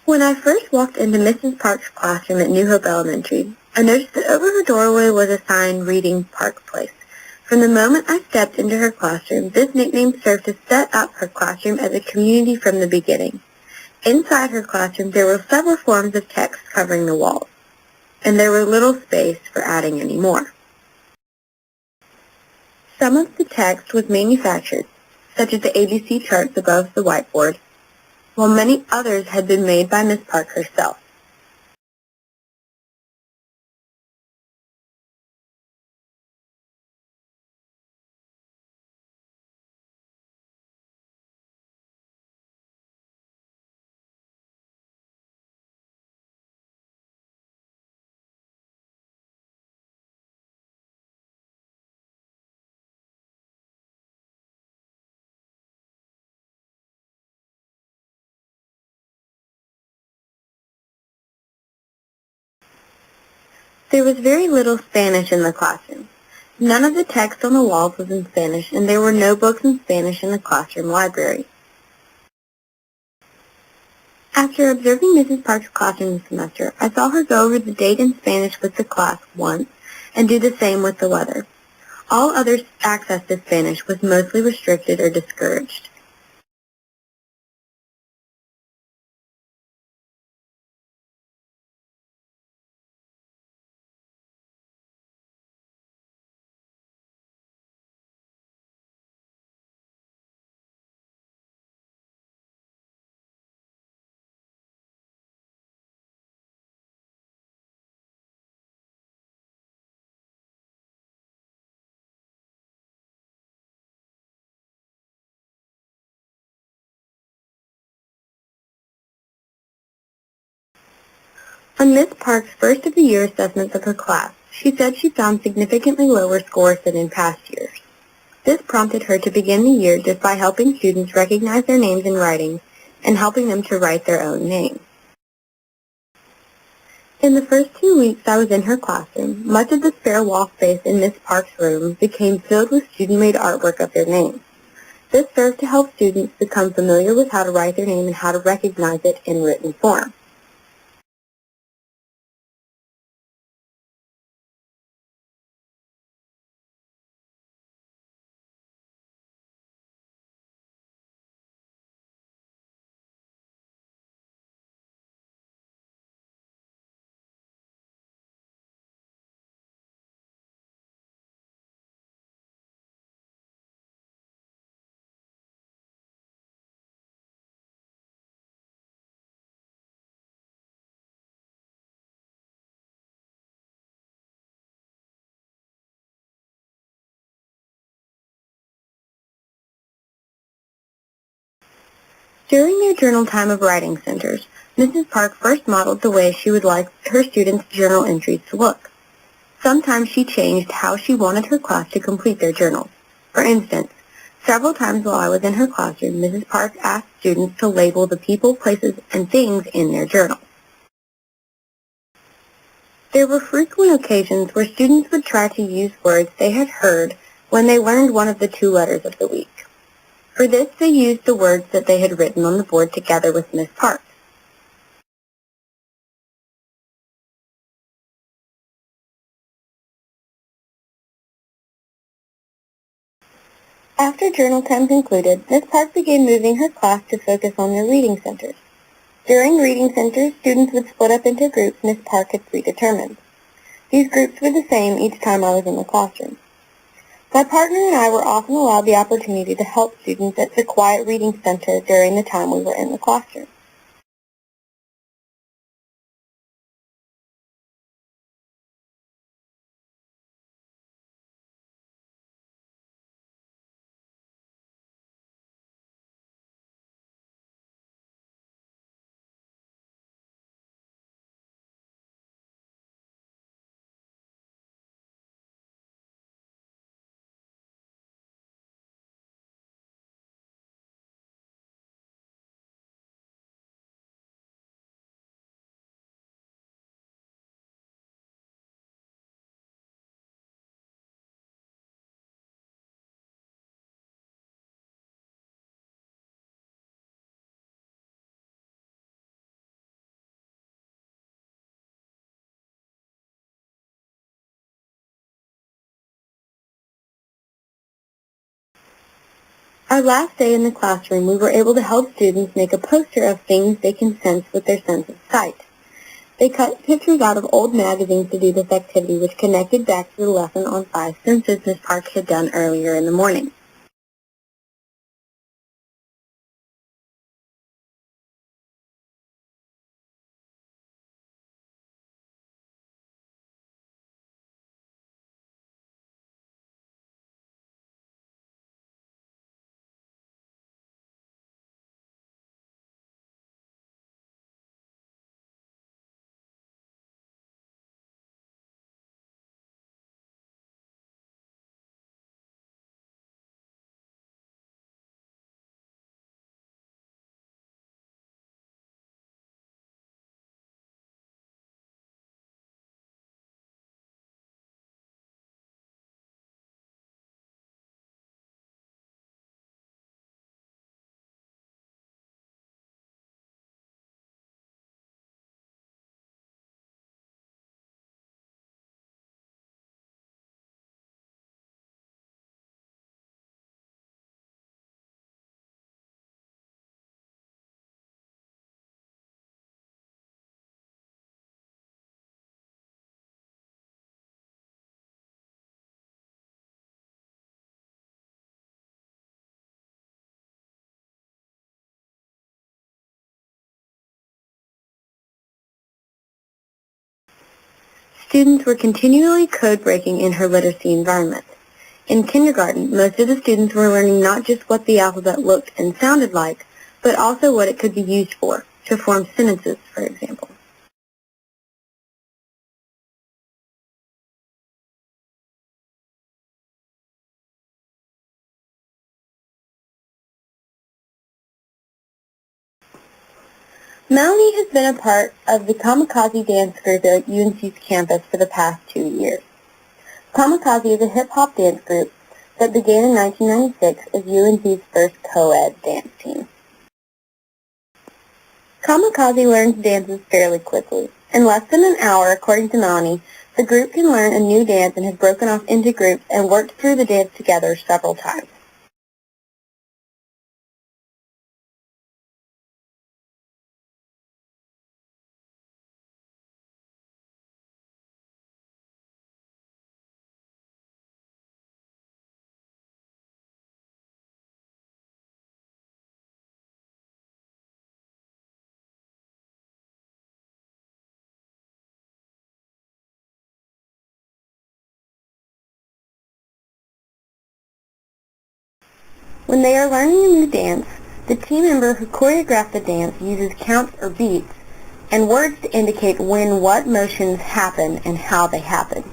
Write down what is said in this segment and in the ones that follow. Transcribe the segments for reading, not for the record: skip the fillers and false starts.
When I first walked into Mrs. Park's classroom at New Hope Elementary, I noticed that over her doorway was a sign reading Park Place. From the moment I stepped into her classroom, this nickname served to set up her classroom as a community from the beginning. Inside her classroom, there were several forms of text covering the walls, and there was little space for adding any more. Some of the text was manufactured, such as the ABC charts above the whiteboard, while many others had been made by Miss Park herself. There was very little Spanish in the classroom. None of the text on the walls was in Spanish, and there were no books in Spanish in the classroom library. After observing Mrs. Park's classroom this semester, I saw her go over the date in Spanish with the class once and do the same with the weather. All other access to Spanish was mostly restricted or discouraged. On Miss Park's first of the year assessments of her class, she said she found significantly lower scores than in past years. This prompted her to begin the year just by helping students recognize their names in writing and helping them to write their own names. In the first 2 weeks I was in her classroom, much of the spare wall space in Miss Park's room became filled with student-made artwork of their names. This served to help students become familiar with how to write their name and how to recognize it in written form. During their journal time of writing centers, Mrs. Park first modeled the way she would like her students' journal entries to look. Sometimes she changed how she wanted her class to complete their journals. For instance, several times while I was in her classroom, Mrs. Park asked students to label the people, places, and things in their journals. There were frequent occasions where students would try to use words they had heard when they learned one of the 2 letters of the week. For this, they used the words that they had written on the board together with Miss Park. After journal time concluded, Miss Park began moving her class to focus on their reading centers. During reading centers, students would split up into groups Miss Park had predetermined. These groups were the same each time I was in the classroom. My partner and I were often allowed the opportunity to help students at the Quiet Reading Center during the time we were in the classroom. Our last day in the classroom, we were able to help students make a poster of things they can sense with their sense of sight. They cut pictures out of old magazines to do this activity, which connected back to the lesson on five senses Miss Park had done earlier in the morning. Students were continually code-breaking in her literacy environment. In kindergarten, most of the students were learning not just what the alphabet looked and sounded like, but also what it could be used for, to form sentences, for example. Melanie has been a part of the Kamikaze dance group at UNC's campus for the past 2 years. Kamikaze is a hip-hop dance group that began in 1996 as UNC's first co-ed dance team. Kamikaze learns dances fairly quickly. In less than an hour, according to Melanie, the group can learn a new dance and has broken off into groups and worked through the dance together several times. When they are learning a new dance, the team member who choreographed the dance uses counts or beats and words to indicate when what motions happen and how they happen.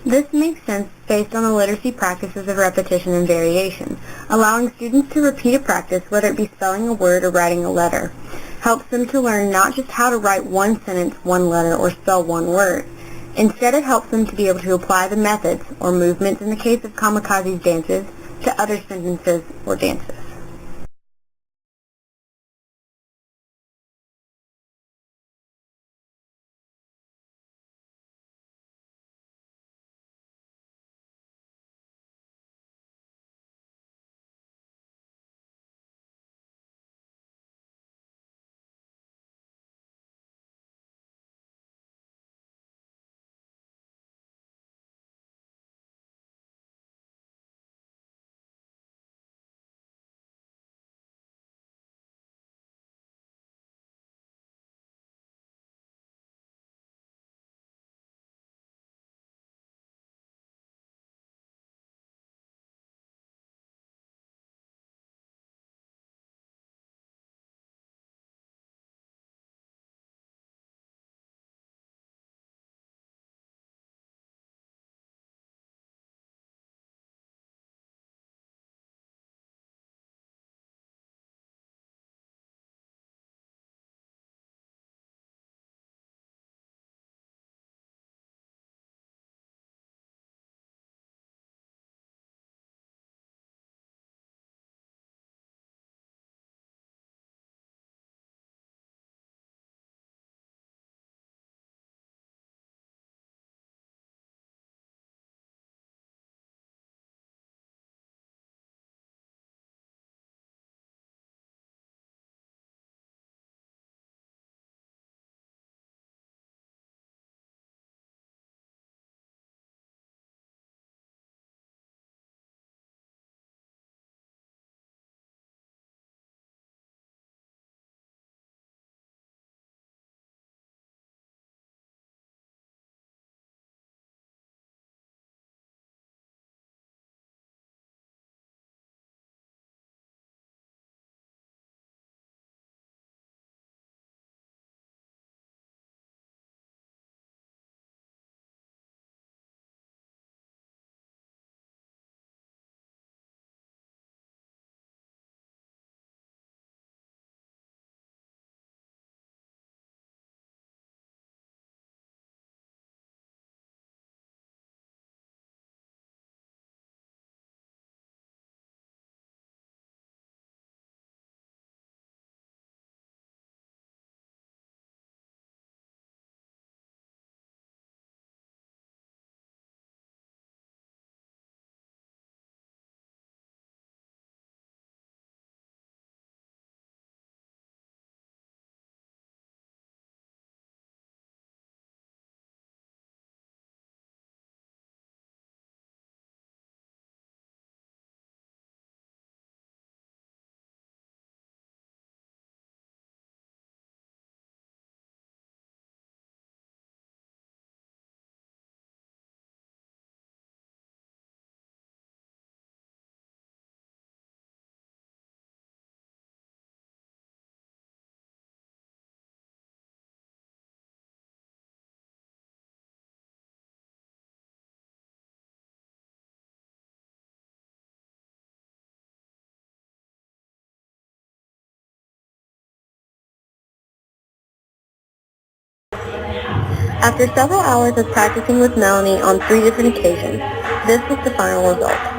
This makes sense based on the literacy practices of repetition and variation. Allowing students to repeat a practice, whether it be spelling a word or writing a letter, helps them to learn not just how to write one sentence, one letter, or spell one word. Instead, it helps them to be able to apply the methods, or movements in the case of Kamikaze's dances, to other sentences or dances. After several hours of practicing with Melanie on 3 different occasions, this was the final result.